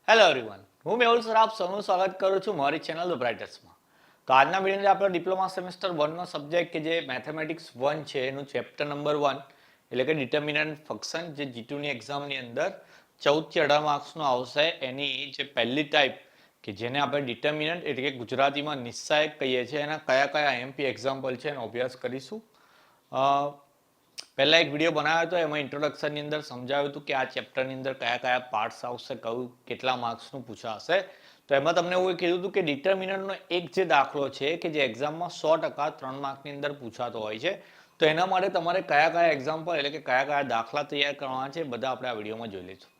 Hello everyone, હું Mehul sir આપ સૌનું સ્વાગત કરું છું મારી ચેનલ ધ બ્રાઇટેસ્ટમાં. તો આજના વિડીયોની આપણે ડિપ્લોમા સેમેસ્ટર 1નો સબ્જેક્ટ કે જે મેથેમેટિક્સ 1 છે એનું ચેપ્ટર નંબર 1 એટલે કે ડિટર્મિનન્ટ ફંક્શન જે G2ની એક્ઝામની અંદર 14 થી 18 માર્ક્સનું આવશે એની જે પહેલી ટાઈપ કે જેને આપણે ડિટર્મિનન્ટ એટલે કે ગુજરાતીમાં નિશ્ચાયક કહીએ છીએ એના કયા કયા IMP એક્ઝામ્પલ છે એનો અભ્યાસ કરીશું. પહેલા એક વિડીયો બનાવ્યો હતો એમાં ઇન્ટ્રોડક્શનની અંદર સમજાવ્યું હતું કે આ ચેપ્ટરની અંદર કયા કયા પાર્ટ્સ આવશે, કયું કેટલા માર્ક્સનું પૂછાશે. તો એમાં તમને એવું કીધું હતું કે ડિટર્મિનન્ટનો એક જે દાખલો છે કે જે એક્ઝામમાં 100% 3 માર્કની અંદર પૂછાતો હોય છે, તો એના માટે તમારે કયા કયા એક્ઝામ્પલ એટલે કે કયા કયા દાખલા તૈયાર કરવાના છે બધા આપણે આ વિડીયોમાં જોઈ લઈશું.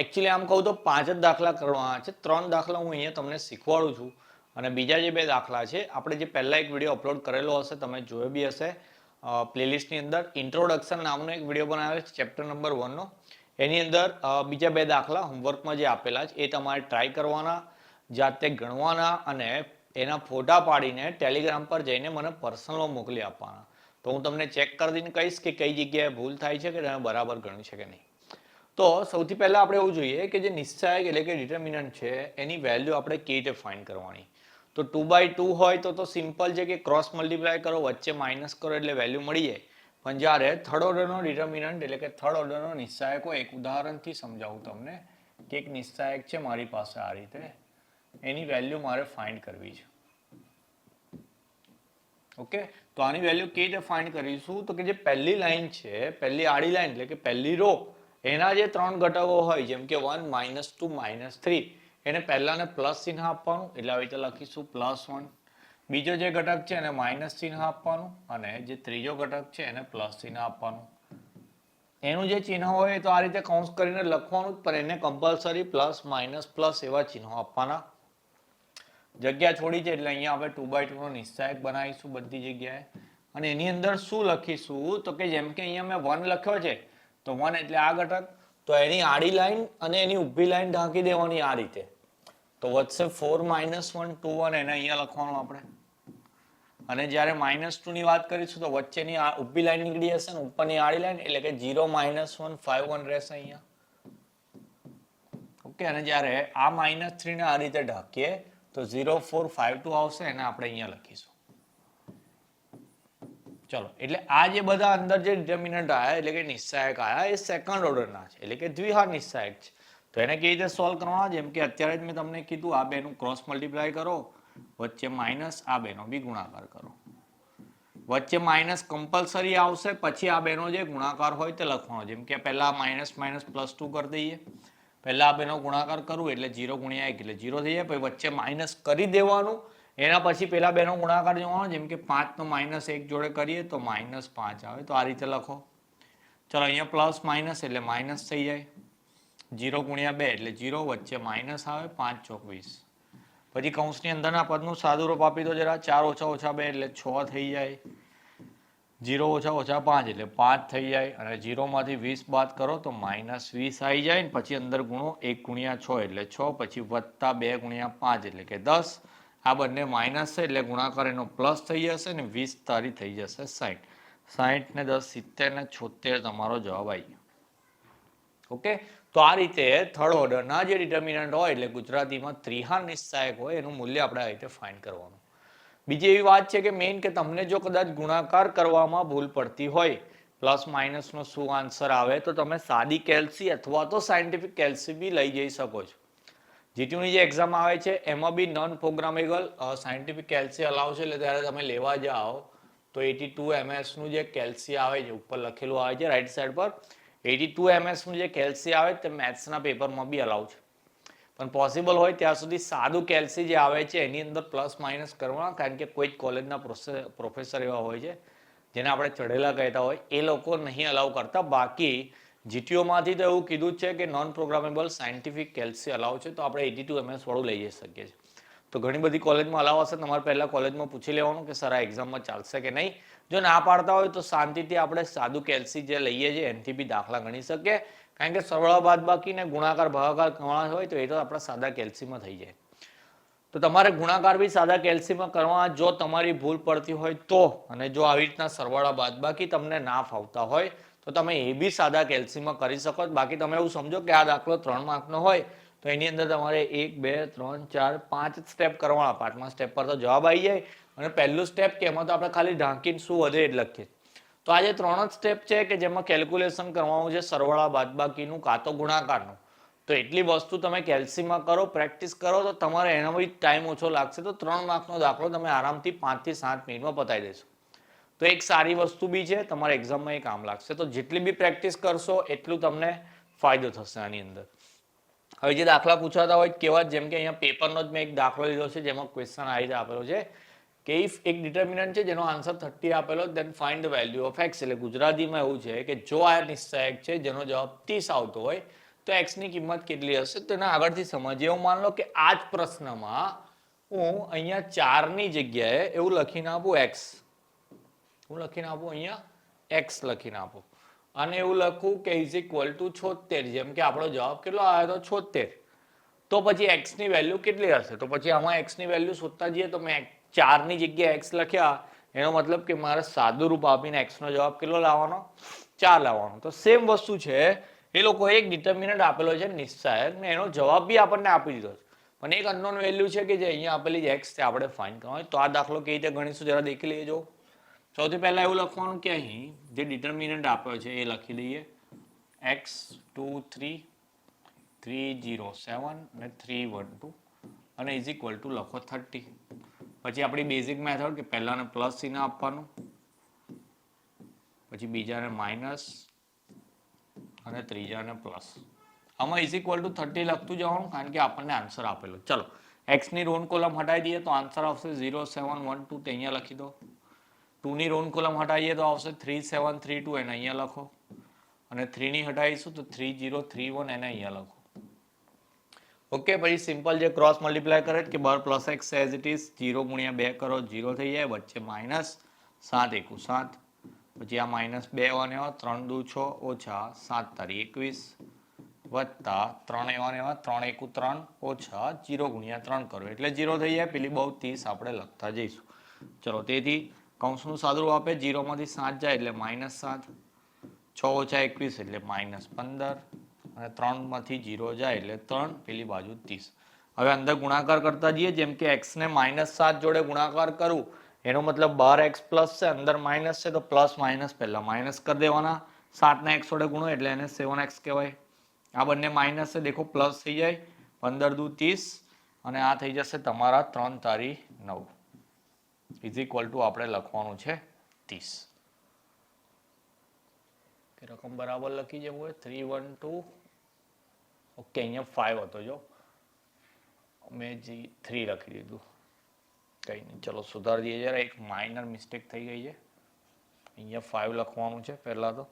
એકચ્યુઅલી આમ કહું તો 5 જ દાખલા કરવાના છે. 3 દાખલા હું અહીંયા તમને શીખવાડું છું અને બીજા જે 2 દાખલા છે આપણે જે પહેલા એક વિડીયો અપલોડ કરેલો હશે, તમે જોયો બી હશે પ્લેલિસ્ટની અંદર ઇન્ટ્રોડક્શન નામનો એક વિડીયો બનાવેલો છે ચેપ્ટર નંબર 1નો. એની અંદર બીજા 2 દાખલા હોમવર્કમાં જે આપેલા છે એ તમારે ટ્રાય કરવાના, જાતે ગણવાના અને એના ફોટા પાડીને ટેલિગ્રામ પર જઈને મને પર્સનલમાં મોકલી આપવાના. તો હું તમને ચેક કરીને કહીશ કે કઈ જગ્યાએ ભૂલ થાય છે કે તમે બરાબર ગણ્યું છે કે નહીં. તો સૌથી પહેલાં આપણે એવું જોઈએ કે જે નિશ્ચાયક એટલે કે ડિટર્મિનન્ટ છે એની વેલ્યુ આપણે કેવી રીતે ફાઇન્ડ કરવાની. તો 2/2 હોય તો સિમ્પલ છે કે ક્રોસ મલ્ટીપ્લાય કરો, વચ્ચે માઇનસ કરો એટલે વેલ્યુ મળી જાય. પણ જ્યારે થર્ડ ઓર્ડરનો ડિટર્મિનન્ટ એટલે કે થર્ડ ઓર્ડરનો નિશ્ચાયક હોય, એક ઉદાહરણથી સમજાવું તમને કે એક નિશ્ચાયક છે મારી પાસે આ રીતે, એની વેલ્યુ મારે ફાઇન્ડ કરવી છે. ઓકે, તો આની વેલ્યુ કેવી રીતે ફાઇન્ડ કરીશું? તો કે જે પહેલી લાઈન છે, પહેલી આડી લાઈન એટલે કે પહેલી રો, એના જે 3 ઘટકો હોય જેમ કે 1, -2, -3, એને પહેલાને પ્લસ ચિહ્ન આપવાનું એટલે આવી રીતે લખીશું +1. બીજો જે ઘટક છે એને માઇનસ ચિહ્ન આપવાનું અને જે ત્રીજો ઘટક છે એને પ્લસ ચિહ્ન આપવાનું. એનું જે ચિહ્ન હોય તો આ રીતે કૌંસ કરીને લખવાનું, પણ એને કમ્પલસરી પ્લસ માઇનસ પ્લસ એવા ચિહ્નો આપવાના. જગ્યા છોડી છે એટલે અહીંયા આપણે 2/2 નો નિશ્ચાયક બનાવીશું બધી જગ્યાએ. અને એની અંદર શું લખીશું? તો કે જેમ કે અહીંયા મેં 1 લખ્યો છે તો 1 એટલે આ ઘટક, તો એની આડી લાઈન અને એની ઊભી લાઈન ઢાંકી દેવાની આ રીતે. તો વધશે 4 - 1 2 1 એને અહીંયા લખવાનું આપણે. અને જ્યારે -2 ની વાત કરીશું તો વચ્ચેની આ ઊભી લાઈન નીકળી જશે ને ઉપરની આડી લાઈન એટલે કે 0 - 1 5 1 રહેશે અહીંયા. ઓકે, અને જ્યારે આ -3 ને આ રીતે ઢાંકીએ તો 0 4 5 2 આવશે, એને આપણે અહીંયા લખીશું. ચલો, એટલે આ જે બધા અંદર જે ડિટર્મિનન્ટ આયા એટલે કે નિશ્ચાયક આયા એ સેકન્ડ ઓર્ડરના છે એટલે કે દ્વિઘાત નિશ્ચાયક છે. તો એને કેવી રીતે સોલ્વ કરવાના? જેમ કે અત્યારે જ મેં તમને કીધું, આ બેનું ક્રોસ મલ્ટીપ્લાય કરો, વચ્ચે માઇનસ, આ બેનો બી ગુણાકાર કરો. વચ્ચે માઇનસ કમ્પલસરી આવશે, પછી આ બેનો જે ગુણાકાર હોય તે લખવાનો. જેમ કે પહેલા માઇનસ +2 કરી દઈએ, પહેલા આ બેનો ગુણાકાર કરવું એટલે 0 × 1 એટલે 0 થઈ જાય, પછી વચ્ચે માઇનસ કરી દેવાનું, એના પછી પેલા બેનો ગુણાકાર જોવાનો. જેમ કે 5 નો -1 જોડે કરીએ તો -5 આવે, તો આ રીતે લખો. ચલો, અહીંયા પ્લસ માઇનસ એટલે માઇનસ થઈ જાય, 0 × 2 એટલે 0, વચ્ચે માઇનસ આવે, 5 × 4 = 20. પછી કૌંસની અંદરના પદનું સાદુરૂપ આપી દો જરા, 4 - 2 એટલે 6 થઈ જાય, 0 - 5 એટલે 5 થઈ જાય, અને 0 માંથી 20 બાદ કરો તો -20 આવી જાય. પછી અંદર ગુણો, 1 × 6 એટલે 6, પછી વત્તા 2 × 5 એટલે કે 10. આ બંને માઇનસ છે એટલે ગુણાકાર એનો પ્લસ થઈ જશે ને 20 તારી થઈ જશે 60. 60 ને 10 70 ને 76 તમારો જવાબ આવી ગયો. ઓકે, તો આ રીતે થર્ડ ઓર્ડરના જે ડિટર્મિનન્ટ હોય એટલે ગુજરાતીમાં ત્રિહાર નિશ્ચાયક હોય એનું મૂલ્ય આપણે આ રીતે ફાઇન્ડ કરવાનું. બીજી એવી વાત છે કે મેઇન કે તમને જો કદાચ ગુણાકાર કરવામાં ભૂલ પડતી હોય, પ્લસ માઇનસનો શું આન્સર આવે, તો તમે સાદી કેલ્સી અથવા તો સાયન્ટિફિક કેલ્સી બી લઈ જઈ શકો છો. G2ની જે એક્ઝામ આવે છે એમાં બી નોન પ્રોગ્રામેબલ સાયન્ટિફિક કેલ્સી અલાવ છે, એટલે ત્યારે તમે લેવા જાઓ તો 82 ms નું જે કેલ્સી આવે છે, ઉપર લખેલું આવે છે રાઈટ સાઈડ પર, 82 ms નું જે કેલ્સી આવે તે મેથ્સના પેપરમાં બી અલાવ છે. પણ પોસિબલ હોય ત્યાં સુધી સાદું કેલ્સી જે આવે છે એની અંદર પ્લસ માઇનસ કરવાના, કારણ કે કોઈ જ કોલેજના પ્રોફેસર એવા હોય છે જેને આપણે ચઢેલા કહેતા હોય, એ લોકો નહીં અલાવ કરતા. બાકી જીટીઓમાંથી તો એવું કીધું છે કે નોન પ્રોગ્રામેબલ સાયન્ટિફિક કેલ્સી અલાવ છે, તો આપણે 82 ms વાળું લઈ જઈ શકીએ છીએ. તો ઘણી બધી કોલેજમાં અલાવ હશે, તમારે પહેલા કોલેજમાં પૂછી લેવાનું કે સર આ એક્ઝામમાં ચાલશે કે નહીં. જો ના પાડતા હોય તો શાંતિથી આપણે સાદું કેલ્સી જે લઈએ છીએ એનાથી બી દાખલા ગણી શકીએ, કારણ કે સરવાળા બાદબાકી ને ગુણાકાર ભાગાકાર કરવાના હોય તો એ તો આપણા સાદા કેલ્સીમાં થઈ જાય. તો તમારે ગુણાકાર બી સાદા કેલ્સીમાં કરવા, જો તમારી ભૂલ પડતી હોય તો, અને જો આવી રીતના સરવાળા બાદબાકી તમને ના ફાવતા હોય તો તમે એ બી સાદા કેલ્સીમાં કરી શકો. બાકી તમે એવું સમજો કે આ દાખલો 3 માર્કનો હોય તો એની અંદર તમારે 1 2 3 4 5 સ્ટેપ કરવાના. 5મા સ્ટેપ પર તો જવાબ આવી જાય. અને પહેલું સ્ટેપ કે એમાં તો આપણે ખાલી ઢાંકીને શું વધે એ લખીએ. તો આ જે 3 જ સ્ટેપ છે કે જેમાં કેલ્ક્યુલેશન કરવાનું છે સરવાળા બાદબાકીનું કાં તો ગુણાકારનું. તો એટલી વસ્તુ તમે કેલ્સીમાં કરો, પ્રેક્ટિસ કરો તો તમારે એનો બી ટાઈમ ઓછો લાગશે. તો 3 માર્કનો દાખલો તમે આરામથી 5 થી 7 મિનિટમાં પતાવી દેશો. તો એક સારી વસ્તુ બી છે, તમારા એક્ઝામમાં એ કામ લાગશે. તો જેટલી બી પ્રેક્ટિસ કરશો એટલું તમને ફાયદો થશે આની અંદર. હવે જે દાખલા પૂછાતા હોય કેવા, જેમ કે અહીંયા પેપરનો જ મેં એક દાખલો લીધો છે જેમાં ક્વેશ્ચન આ રીતે આપેલો છે કે ઇફ એક ડિટર્મિનન્ટ છે જેનો આન્સર 30 આપેલો, then find the value of x. એટલે ગુજરાતીમાં એવું છે કે જો આ નિશ્ચયક છે જેનો જવાબ 30 આવતો હોય તો એક્સ ની કિંમત કેટલી હશે. તો એને આગળથી સમજીએ. એવું માન લો કે આ જ પ્રશ્નમાં હું અહીંયા 4 ની જગ્યાએ એવું લખીને આપું એક્સ. હું લખીને આપું અહીંયા એક્સ લખીને આપું અને એવું લખું કે ઇઝ ઇક્વલ ટુ 76. જેમ કે આપણો જવાબ કેટલો આવ્યો તો 76. તો પછી એક્સ ની વેલ્યુ કેટલી હશે? તો પછી આમાં એક્સ ની વેલ્યુ શોધતા જઈએ તો મેં 4 ની જગ્યાએ એક્સ લખ્યા, એનો મતલબ કે મારે સાદું રૂપ આપીને એક્સ નો જવાબ કેટલો લાવવાનો? 4 લાવવાનો. તો સેમ વસ્તુ છે, એ લોકો એક ડિટર્મિનન્ટ આપેલો છે નિશ્ચયક ને એનો જવાબ બી આપણને આપી દીધો છે, પણ એક અનનોન વેલ્યુ છે કે જે અહીંયા આપેલી એક્સ છે આપણે ફાઇન્ડ કરવાનો. તો આ દાખલો કેવી રીતે ગણીશું જરા દેખી લેજો. સૌથી પહેલા એવું લખવાનું કે અહીં જે ડિટર્મિનન્ટ આપ્યો છે એ લખી દઈએ x 2 3 3 0 7 અને 3 1 2 અને ઇઝ ઇક્વલ ટુ લખો 30. પછી આપણી બેઝિક મેથડ કે પહેલાને પ્લસ ચિહ્ન આપવાનું, પછી બીજાને માઇનસ અને ત્રીજાને પ્લસ. આમાં ઇઝ ઇક્વલ ટુ 30 લખતું જવાનું કારણ કે આપણને આન્સર આપેલો. ચલો એક્સ ની રોન કોલમ હટાવી દઈએ તો આન્સર આવશે 0 7 1 2. તે અહીંયા લખી દો. 2 ની રોન કોલમ હટાવીએ તો આવશે 3 7 3 2. એને અહીંયા લખો. અને 3 ની હટાવીશું તો 3 0 3 1. એને અહીંયા લખો. ઓકે. પછી સિમ્પલ જે ક્રોસ મલ્ટીપ્લાય કરે કે બાર plus x as it is 0 ગુણ્યા 2 કરો 0 થઈ જાય, વચ્ચે માઇનસ 7 એકુ 7. પછી આ માઇનસ 2 1 એવા 3 2 6 ઓછા 7 તારી 21 વત્તા 3 એવા 3 એકુ 3 ઓછા 0 ગુણ્યા 3 કરો એટલે 0 થઈ જાય. પેલી બહુ 30 આપણે લખતા જઈશું. ચલો તેથી કૌંસનું સાદુરૂપ આપે 0 માંથી 7 જાય એટલે -7, 6 ઓછા 21 એટલે -15 અને 3 માંથી 0 જાય એટલે 3, પેલી બાજુ 30. હવે અંદર ગુણાકાર કરતા જઈએ. જેમ કે x ને -7 જોડે ગુણાકાર કરું એનો મતલબ બહાર x પ્લસ છે, અંદર માઇનસ છે, તો પ્લસ માઇનસ પહેલા માઇનસ કરી દેવાના. 7 ને x જોડે ગુણો એટલે એને 7x કહેવાય. આ બંને માઇનસ છે, દેખો પ્લસ થઈ જાય. 15 દુ 30 અને આ થઈ જશે તમારા 3 તારી 9 ઇઝ ઇક્વલ ટુ આપણે લખવાનું છે 30. કે રકમ બરાબર લખી જવું હોય 3 1 2. ઓકે. અહીંયા 5 હતો જો મેં 3 લખી દીધું. કંઈ નહીં, ચલો સુધારી દઈએ જરા. એક માઇનર મિસ્ટેક થઈ ગઈ છે. અહીંયા 5 લખવાનું છે પહેલાં તો.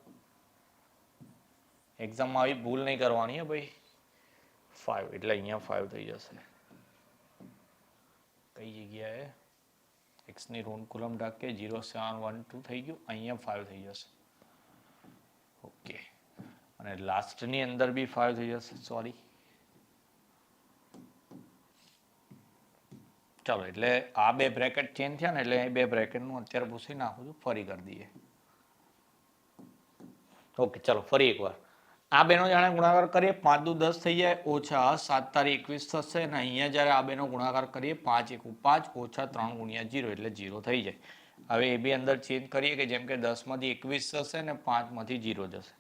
એક્ઝામમાં આવી ભૂલ નહીં કરવાની હે ભાઈ. 5 એટલે અહીંયા 5 થઈ જશે. કઈ જગ્યાએ x ની ઋણ કુલમ ઢાકે 0 7 1 2 થઈ ગયું. અહીંયા 5 થઈ જશે. ઓકે. અને લાસ્ટની અંદર બી 5 થઈ જશે. સોરી. ચાલો એટલે આ બે બ્રેકેટ ચેન્જ થયા ને એટલે એ બે બ્રેકેટનું અત્યારે પૂછી નાખું છું. ફરી કરી દઈએ. ઓકે. ચલો ફરી એકવાર આ બેનો જાણે ગુણાકાર કરીએ 5 દુ 10 થઈ જાય ઓછા 7 તારી 21 થશે. અને અહીંયા જ્યારે આ બેનો ગુણાકાર કરીએ 5 એકુ 5 ઓછા 3 ગુણ્યા 0 એટલે 0 થઈ જાય. હવે એ બી અંદર ચેન્જ કરીએ કે જેમ કે 10 માંથી 21 થશે ને 5 માંથી 0 જશે.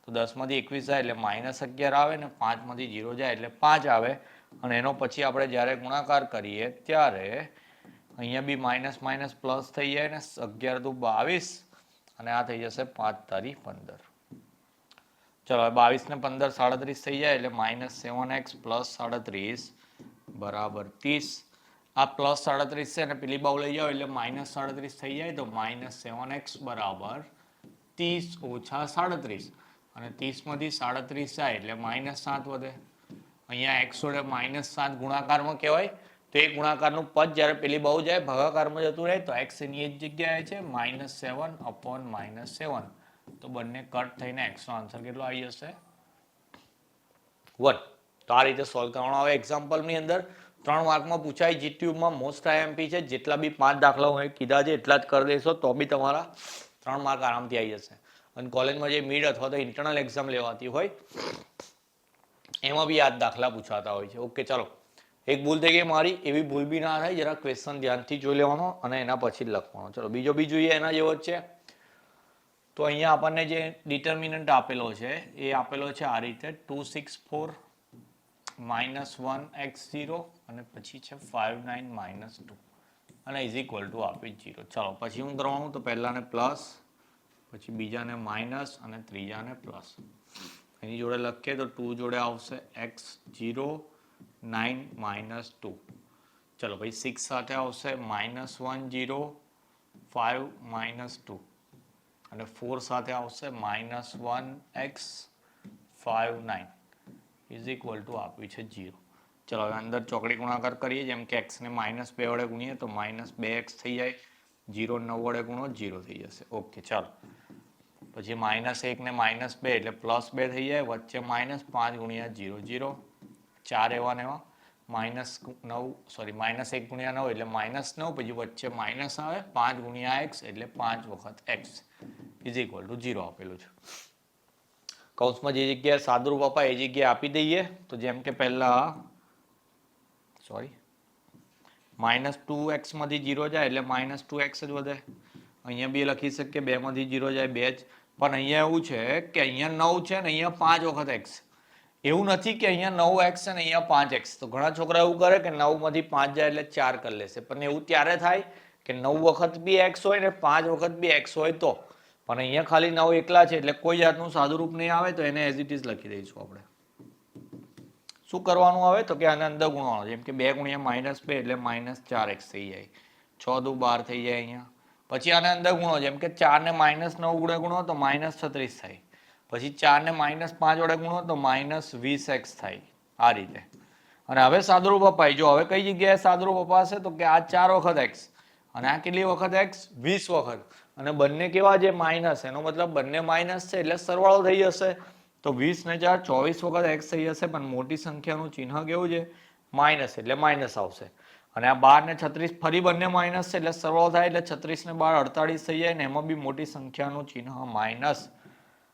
તો 10 માંથી 21 જાય એટલે -11 આવે ને 5 માંથી 0 જાય એટલે 5 આવે. અને એનો પછી આપણે જ્યારે ગુણાકાર કરીએ ત્યારે અહીંયા બી માઇનસ માઇનસ પ્લસ થઈ જાય ને 11 દુ 22 અને આ થઈ જશે 5 તારી 15. ચલો 22 ને 15 37 થઈ જાય એટલે -7x પ્લસ 37 બરાબર 30. આ પ્લસ 37 છે અને પેલી બાજુ લઈ જાઓ એટલે -37 થઈ જાય. તો -7x બરાબર 30 ઓછા 37 અને 30 માંથી 37 જાય એટલે -7 વધે. અહીંયા x જોડે -7 ગુણાકારમાં કહેવાય. તો એ ગુણાકારનું પદ જ્યારે પેલી બાજુ જાય ભાગાકારમાં જતું રહે તો x એની જ જગ્યાએ છે -7/-7. તો બંને કટ થઈને x નો આન્સર કેટલો આવી જશે 1. તો આ રીતે સોલ્વ કરવાનો. હવે એક્ઝામ્પલની અંદર 3 માર્કમાં પૂછાય. જીટ્યુબમાં મોસ્ટ આઈએમપી છે. જેટલા બી 5 દાખલા હું કીધા છે એટલા જ કરી દેશો તો બી તમારા 3 માર્ક આરામથી આવી જશે. અને કોલેજમાં જે મિડ અથવા તો ઇન્ટરનલ એક્ઝામ લેવાતી હોય એમાં બી આ દાખલા પૂછાતા હોય છે. ઓકે, ચાલો એક ભૂલ થઈ ગઈ મારી, એવી ભૂલ બી ના થાય, જરા ક્વેશ્ચન ધ્યાનથી જોઈ લેવાનો અને એના પછી જ લખવાનો. ચલો બીજો બી જોઈએ એના જેવો જ છે. તો અહીંયા આપણને જે ડિટર્મિનન્ટ આપેલો છે એ આપેલો છે આ રીતે 264 -1x0 અને પછી છે 59 -2 અને ઇઝ ઇક્વલ ટુ આપી 0. ચાલો પછી હું કરવાનું, તો પહેલાને પ્લસ, પછી બીજાને માઇનસ અને ત્રીજાને પ્લસ. એની જોડે લખીએ તો 2 જોડે આવશે x0 9 -2. ચલો ભાઈ 6 સાથે આવશે -10 5 -2 અને 4 સાથે આવશે -1x 5 9 ઇઝ ઇક્વલ ટુ આપ્યું છે 0. ચલો હવે અંદર ચોકડી ગુણાકાર કરીએ, જેમ કે x ને -2 વડે ગુણીએ તો -2x થઈ જાય, 0 9 વડે ગુણો 0 થઈ જશે. ઓકે, ચાલો પછી -1 ને -2 એટલે +2 થઈ જાય, વચ્ચે -5 ગુણ્યા 0 0, 4 એવા ને એવા, -1 ગુણ્યા 9 એટલે -9, પછી વચ્ચે માઇનસ આવે, 5 ગુણ્યા x એટલે 5 વખત x ઇઝ ઇક્વલ ટુ 0 આપેલું છે. કૌંસમાં જે જગ્યાએ સાદુરૂપ અપાય એ જગ્યાએ આપી દઈએ. તો જેમ કે પહેલા -2x માંથી 0 જાય એટલે -2x જ વધે. અહીંયા બી લખી શકીએ 2 માંથી 0 જાય 2 જ, પણ અહીંયા એવું છે કે અહીંયા 9 છે ને અહીંયા 5 વખત x. એવું નથી કે અહીંયા 9x અને અહીંયા 5x. તો ઘણા છોકરા એવું કરે કે 9 માંથી 5 જાય એટલે 4 કરી લેશે, પણ એવું ત્યારે થાય કે 9 વખત બી x હોય ને 5 વખત બી x હોય તો. પણ અહીંયા ખાલી 9 એકલા છે એટલે કોઈ જાતનું સાદુરૂપ નહીં આવે, તો એને એઝ ઇટ ઇઝ લખી દઈશું આપણે. શું કરવાનું આવે તો કે આને અંદર ગુણવાનું, જેમ કે 2 ગુણ્યા -2 એટલે -4x થઈ જાય, 6 દુ 12 થઈ જાય અહીંયા. પછી આને અંદર ગુણો, જેમ કે 4 ને -9 વડે ગુણો તો -36 થાય, પછી 4 ને -5 વડે ગુણો તો -20x થાય, આ રીતે. અને હવે સાદુરૂપ અપાય. જો હવે કઈ જગ્યાએ સાદુરૂપ અપાશે તો કે આ 4 વખત x અને આ કેટલી વખત x 20 વખત, અને બંને કેવા છે માઇનસ, એનો મતલબ બંને માઇનસ છે એટલે સરવાળો થઈ જશે. તો 20 ને 4 24 વખત x થઈ જશે, પણ મોટી સંખ્યાનું ચિહ્ન કેવું છે માઇનસ, એટલે માઇનસ આવશે. અને આ 12 ને 36 ફરી બંને માઇનસ છે એટલે સરવાળો થાય, એટલે 36 ને 12 48 થઈ જાય, ને એમાં બી મોટી સંખ્યાનું ચિહ્ન માઇનસ.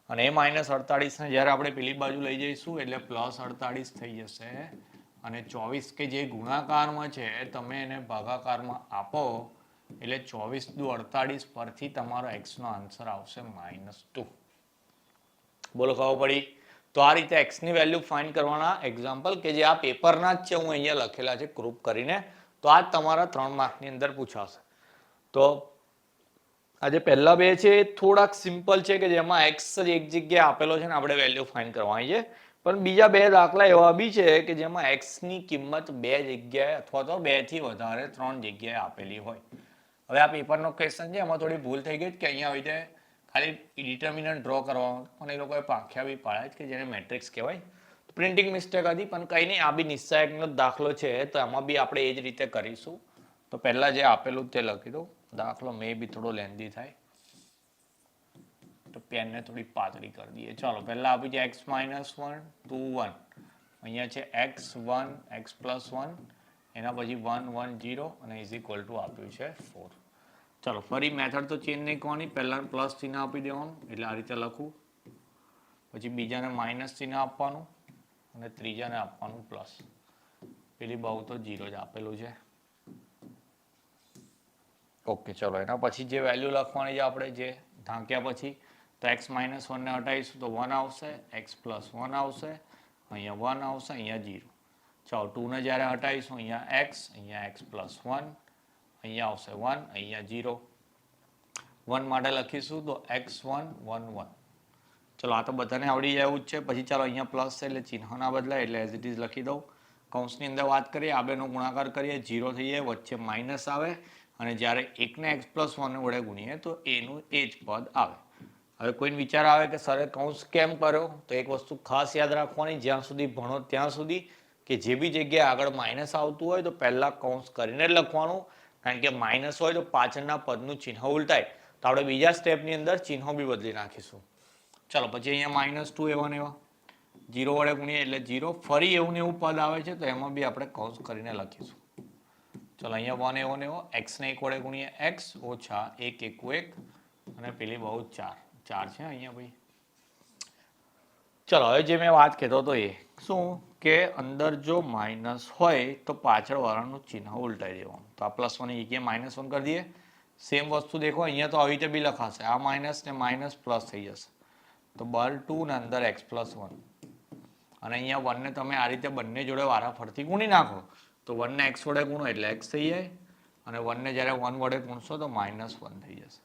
અને એ -48 ને જ્યારે આપણે પેલી બાજુ લઈ જઈશું એટલે +48 થઈ જશે. અને 24 કે જે ગુણાકારમાં છે તમે એને ભાગાકારમાં આપો એટલે 24 દુ 48 પરથી તમારો x નો આન્સર આવશે -2. બોલો ખબર પડી? તો આ રીતે x ની વેલ્યુ ફાઇન્ડ કરવાના એક્ઝામ્પલ કે જે આ પેપરના જ છે, હું અહીંયા લખેલા છે ગ્રુપ કરીને, તો આ તમારા 3 માર્કની અંદર પૂછાશે. તો આ જે પહેલા બે છે એ થોડાક સિમ્પલ છે કે જેમાં x જ એક જગ્યાએ આપેલો છે ને આપણે વેલ્યુ ફાઇન્ડ કરવાની છે, પણ બીજા બે દાખલા એવા બી છે કે જેમાં x ની કિંમત 2 જગ્યાએ અથવા તો 2 થી વધારે 3 જગ્યાએ આપેલી હોય. હવે આ પેપરનો ક્વેશ્ચન છે, એમાં થોડી ભૂલ થઈ ગઈ કે અહીંયા આવી રીતે ખાલી ડિટર્મિનન્ટ ડ્રો કરવાનું, પણ એ લોકોએ પાંખ્યા બી પાડ્યા કે જેને મેટ્રિક્સ કહેવાય. પ્રિન્ટિંગ મિસ્ટેક હતી, પણ કંઈ નહીં, આ બી નિસ્સાયકનો દાખલો છે તો એમાં બી આપણે એ જ રીતે કરીશું. તો પહેલા જે આપેલું તે લખી દઉં. દાખલો મે બી થોડો લેન્ધી થાય તો પેનને થોડી પાતળી કરી દઈએ. ચાલો પહેલા આપી છે x - 1 2 1, અહીંયા છે x1 x + 1, એના પછી 1 1 0 અને ઇઝ ઇક્વલ ટુ આપ્યું છે 4. ચાલો ફરી મેથડ તો ચેન્જ નહીં કરવાની, પહેલા પ્લસ ચિહ્ન આપી દેવાનું એટલે આ રીતે લખું, પછી બીજાને માઇનસ ચિહ્ન આપવાનું અને ત્રીજાને આપવાનું પ્લસ. પેલી બાજુ તો 0 જ આપેલું છે. ઓકે, ચલો એના પછી જે વેલ્યુ લખવાની છે આપણે જે ઢાંક્યા પછી, તો x - 1 ને હટાવીશું તો 1 આવશે, x + 1 આવશે, અહીંયા 1 આવશે, અહીંયા 0. ચાલો 2 ને જ્યારે હટાવીશું અહીંયા x + 1, અહીંયા આવશે 1, અહીંયા 0. 1 માટે લખીશું તો x1 1 1. ચલો આ તો બધાને આવડી જાય એવું જ છે. પછી ચાલો અહીંયા પ્લસ છે એટલે ચિહ્ન ના બદલાય એટલે એઝ ઇટ ઇઝ લખી દઉં. કૌંસની અંદર વાત કરીએ, આ બેનો ગુણાકાર કરીએ, 0 થઈ જાય, વચ્ચે માઇનસ આવે, અને જ્યારે 1 ને x + 1 વડે ગુણીએ તો એનું એ જ પદ આવે. હવે કોઈને વિચાર આવે કે સરે કૌંસ કેમ કર્યો, તો એક વસ્તુ ખાસ યાદ રાખવાની જ્યાં સુધી ભણો ત્યાં સુધી, કે જે બી જગ્યાએ આગળ માઇનસ આવતું હોય તો પહેલા કૌંસ કરીને જ લખવાનું, કારણ કે માઇનસ હોય તો પાછળના પદનું ચિહ્ન ઉલટાય. તો આપણે બીજા સ્ટેપની અંદર ચિહ્નો બી બદલી નાખીશું. ચાલો પછી અહીંયા -2 એવા ને એવા 0 વડે ગુણીએ એટલે 0, ફરી એવું ને એવું પદ આવે છે તો એમાં બી આપણે કૌંસ કરીને લખીશું. ચાલો અહીંયા 1 એવો ને એવો, x ને 1 વડે ગુણીએ x - 1 1 અને પેલી બહુ 4. 4 છે અહીંયા ભાઈ. ચલો હવે જે મેં વાત કહેતો હતો એ શું કે અંદર જો માઇનસ હોય તો પાછળ વાળાનું ચિહ્ન ઉલટાઈ દેવાનું. તો આ +1 ની જગ્યાએ -1 કરી દઈએ. સેમ વસ્તુ દેખો અહીંયા તો આવી રીતે બી લખાશે, આ માઇનસ ને માઇનસ પ્લસ થઈ જશે. તો બળ 2 ને અંદર x+1 અને અહીંયા 1 ને તમે આ રીતે બંને જોડે વારાફરતી ગુણી નાખો તો 1 ને x વડે ગુણો એટલે x થઈ જાય અને 1 ને જ્યારે 1 વડે ગુણશો તો -1 થઈ જશે.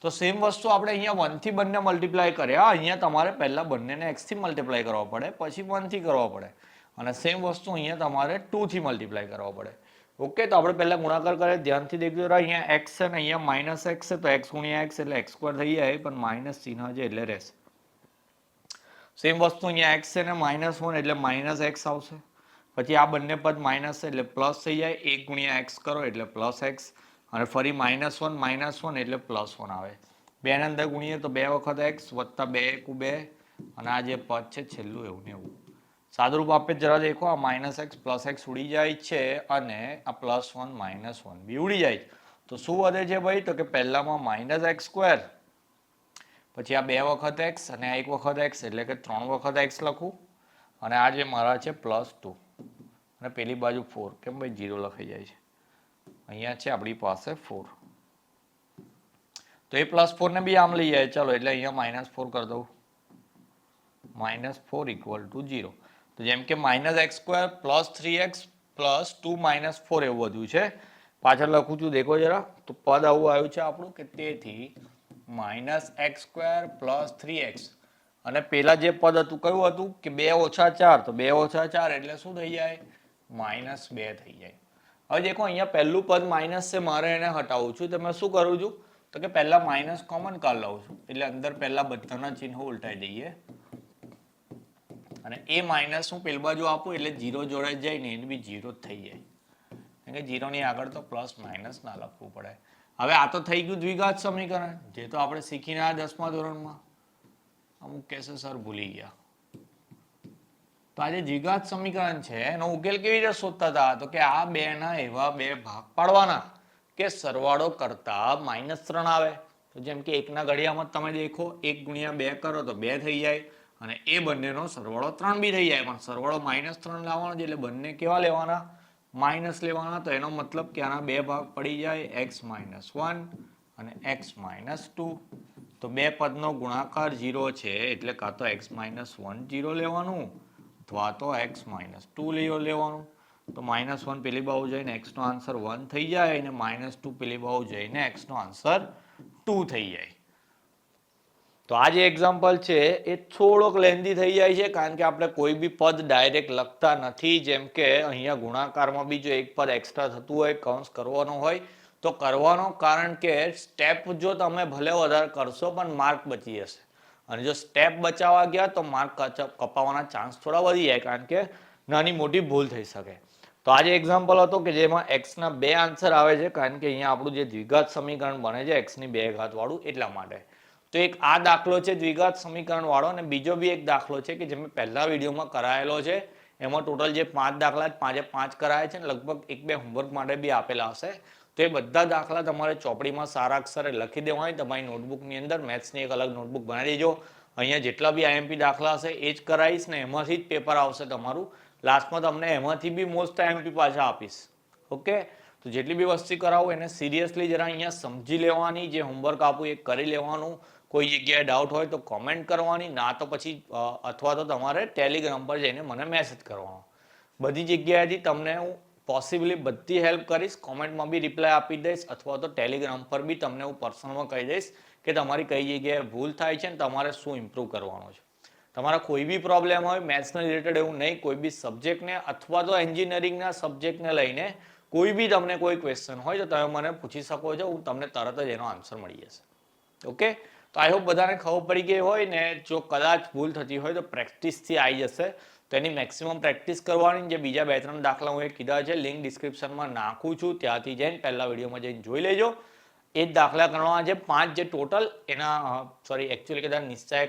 તો સેમ વસ્તુ આપણે અહીંયા 1 થી બંને મલ્ટીપ્લાય કર્યા, અહીંયા તમારે પહેલા બંનેને x થી મલ્ટીપ્લાય કરવા પડે, પછી 1 થી કરવા પડે અને સેમ વસ્તુ અહીંયા તમારે 2 થી મલ્ટીપ્લાય કરવા પડે. ઓકે, તો આપણે પહેલા ગુણાકાર કરીએ, ધ્યાનથી દેખજો. અહીંયા x છે ને અહીંયા -x છે તો x ગુણ્યા x એટલે x² થઈ જાય, પણ માઇનસ ચિહ્ન છે એટલે રહેશે. સેમ વસ્તુ અહીંયા x છે ને -1 એટલે -x આવશે. પછી આ બંને પદ માઇનસ છે એટલે પ્લસ થઈ જાય, 1 ગુણ્યા x કરો એટલે +x અને ફરી -1 એટલે +1 આવે. 2 ને અંદર ગુણીએ તો 2 વખત x વત્તા 2 * 1 2 અને આ જે પદ છે છેલ્લું એવું ને એવું. સાદુરૂપ આપે જરા દેખો, આ -x +x ઉડી જાય છે અને આ +1 -1 બી ઉડી જાય છે. તો શું વધે છે ભાઈ? તો કે પહેલામાં -x², પછી આ 2 વખત x અને આ 1 વખત x એટલે કે 3 વખત x લખું અને આ જે મારા છે +2 અને પેલી બાજુ 4. કેમ ભાઈ 0 લખાઈ જાય છે? અહીંયા છે આપણી પાસે 4. તો એ +4 ને બી આમ લઈ જાય. ચલો એટલે અહીંયા -4 કરી દઉં. -4 = 0. તો જેમ કે -x² + 3x + 2 - 4 એવું વધ્યું છે. પાછળ લખું છું દેખો જરા. તો પદ આવું આવ્યું છે આપણું કે તેથી -x² + 3x અને પેલા જે પદ હતું કયું હતું કે 2 - 4. તો 2 - 4 એટલે શું થઈ જાય? -2 થઈ જાય. હવે દેખો અહીંયા પહેલું પદ માઇનસ છે, મારે એને હટાવું છું તો મેં શું કરું છું તો કે પહેલા માઇનસ કોમન કાઢ લઉં છું. એટલે અંદર પહેલા બધાના ચિહ્નો ઉલટાઈ દઈએ અને એ માઇનસ હું પેલી બાજુ આપું એટલે 0 જોડાઈ જાય ને એને બી 0 જ થઈ જાય. કેમ કે 0 ની આગળ તો પ્લસ માઇનસ ના લખવું પડે. હવે આ તો થઈ ગયું દ્વિઘાત સમીકરણ, જે તો આપણે શીખીને આ 10મા ધોરણમાં. અમુક કહેશે સર ભૂલી ગયા. તો આ જે દ્વિઘાત સમીકરણ છે એનો ઉકેલ કેવી રીતે શોધતા હતા? તો કે આ બે ના એવા બે ભાગ પાડવાના કે સરવાળો કરતા -3 આવે. તો જેમ કે એકના ઘડિયામાં તમે દેખો 1 × 2 કરો તો 2 થઈ જાય અને એ બંનેનો સરવાળો 3 બી થઈ જાય, પણ સરવાળો -3 લાવવાનો છે એટલે બંને કેવા લેવાના? માઇનસ લેવાના. તો એનો મતલબ કે આના બે ભાગ પડી જાય, x-1 અને x-2. તો બે પદનો ગુણાકાર 0 છે એટલે કાં તો x-1 0 લેવાનું અથવા તો x-2 લેવાનું. તો -1 પેલી બાજુ જઈને x નો આન્સર 1 થઈ જાય અને -2 પેલી બાજુ જઈને x નો આન્સર 2 થઈ જાય. તો આ જે એક્ઝામ્પલ છે એ થોડોક લેન્ધી થઈ જાય છે કારણ કે આપણે કોઈ બી પદ ડાયરેક્ટ લખતા નથી. જેમ કે અહીંયા ગુણાકારમાં બી જો એક પદ એક્સ્ટ્રા થતું હોય, કૌંસ કરવાનો હોય તો કરવાનો, કારણ કે સ્ટેપ જો તમે ભલે વધારે કરશો પણ માર્ક બચી જશે અને જો સ્ટેપ બચાવવા ગયા તો માર્ક કપાવવાના ચાન્સ થોડા વધી જાય કારણ કે નાની મોટી ભૂલ થઈ શકે. તો આ જે એક્ઝામ્પલ હતો કે જેમાં x ના 2 આન્સર આવે છે કારણ કે અહીંયા આપણું જે દ્વિઘાત સમીકરણ બને છે x ની 2 ઘાત વાળું એટલા માટે. તો એક આ દાખલો છે દ્વિઘાત સમીકરણ વાળો અને બીજો બી એક દાખલો છે કે જે મેં પહેલા વિડીયોમાં કરાયેલો છે. એમાં ટોટલ જે 5 દાખલા 5 કરાયા છે લગભગ 1-2 હોમવર્ક માટે બી આપેલા હશે. તો એ બધા દાખલા તમારે ચોપડીમાં સારા અક્ષરે લખી દેવાય. તમારી નોટબુકની અંદર મેથ્સની એક અલગ નોટબુક બનાવી દેજો. અહીંયા જેટલા બી આઈએમપી દાખલા હશે એ જ કરાવીશ ને એમાંથી જ પેપર આવશે તમારું. લાસ્ટમાં તમને એમાંથી બી મોસ્ટ આઈએમપી પાછા આપીશ. ઓકે, તો જેટલી બી વસ્તુ કરાવું એને સિરિયસલી જરા અહીંયા સમજી લેવાની. જે હોમવર્ક આપું એ કરી લેવાનું. કોઈ જગ્યાએ ડાઉટ હોય તો કોમેન્ટ કરવાની, ના તો પછી અથવા તો તમારે ટેલિગ્રામ પર જઈને મને મેસેજ કરવાનો. બધી જગ્યાએથી તમને હું પોસિબલી બધી હેલ્પ કરીશ. કોમેન્ટમાં બી રિપ્લાય આપી દઈશ અથવા તો ટેલિગ્રામ પર બી તમને હું પર્સનલમાં કહી દઈશ કે તમારી કઈ જગ્યાએ ભૂલ થાય છે ને તમારે શું ઇમ્પ્રૂવ કરવાનું છે. તમારા કોઈ બી પ્રોબ્લેમ હોય મેથ્સના રિલેટેડ એવું નહીં, કોઈ બી સબ્જેક્ટને અથવા તો એન્જિનિયરિંગના સબ્જેક્ટને લઈને કોઈ બી તમને કોઈ ક્વેશ્ચન હોય તો તમે મને પૂછી શકો છો. હું તમને તરત જ એનો આન્સર મળી જશે. ઓકે, તો આઈ હોપ બધાને ખબર પડી ગઈ હોય ને. જો કદાચ ભૂલ થતી હોય તો પ્રેક્ટિસથી આવી જશે. તો એની મેક્સિમમ પ્રેક્ટિસ કરવાની. જે બીજા 2-3 દાખલા હું એ કીધા છે લિંક ડિસ્ક્રિપ્શનમાં નાખું છું, ત્યાંથી જઈને પહેલા વિડીયોમાં જઈને જોઈ લેજો. એ જ દાખલા કરવાના છે 5 જે ટોટલ એના એકચ્યુઅલી કદાચ નિશ્ચય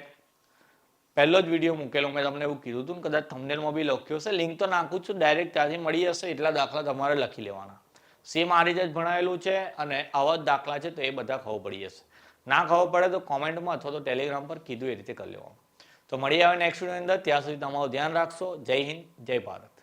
પહેલો જ વિડીયો મૂકેલો મેં તમને એવું કીધું હતું, કદાચ થંબનેલમાં બી લખ્યું હશે. લિંક તો નાખું છું, ડાયરેક્ટ ત્યાંથી મળી જશે. એટલા દાખલા તમારે લખી લેવાના. સેમ આ રીતે જ ભણાયેલું છે અને આવા જ દાખલા છે તો એ બધા ખબર પડી જશે. ના ખબર પડે તો કોમેન્ટમાં અથવા તો ટેલિગ્રામ પર કીધું એ રીતે કરી લેવાનું. તો મળીએ હવે નેક્સ્ટ વિડીયોની અંદર. ત્યાં સુધી તમારું ધ્યાન રાખશો. જય હિન્દ, જય ભારત.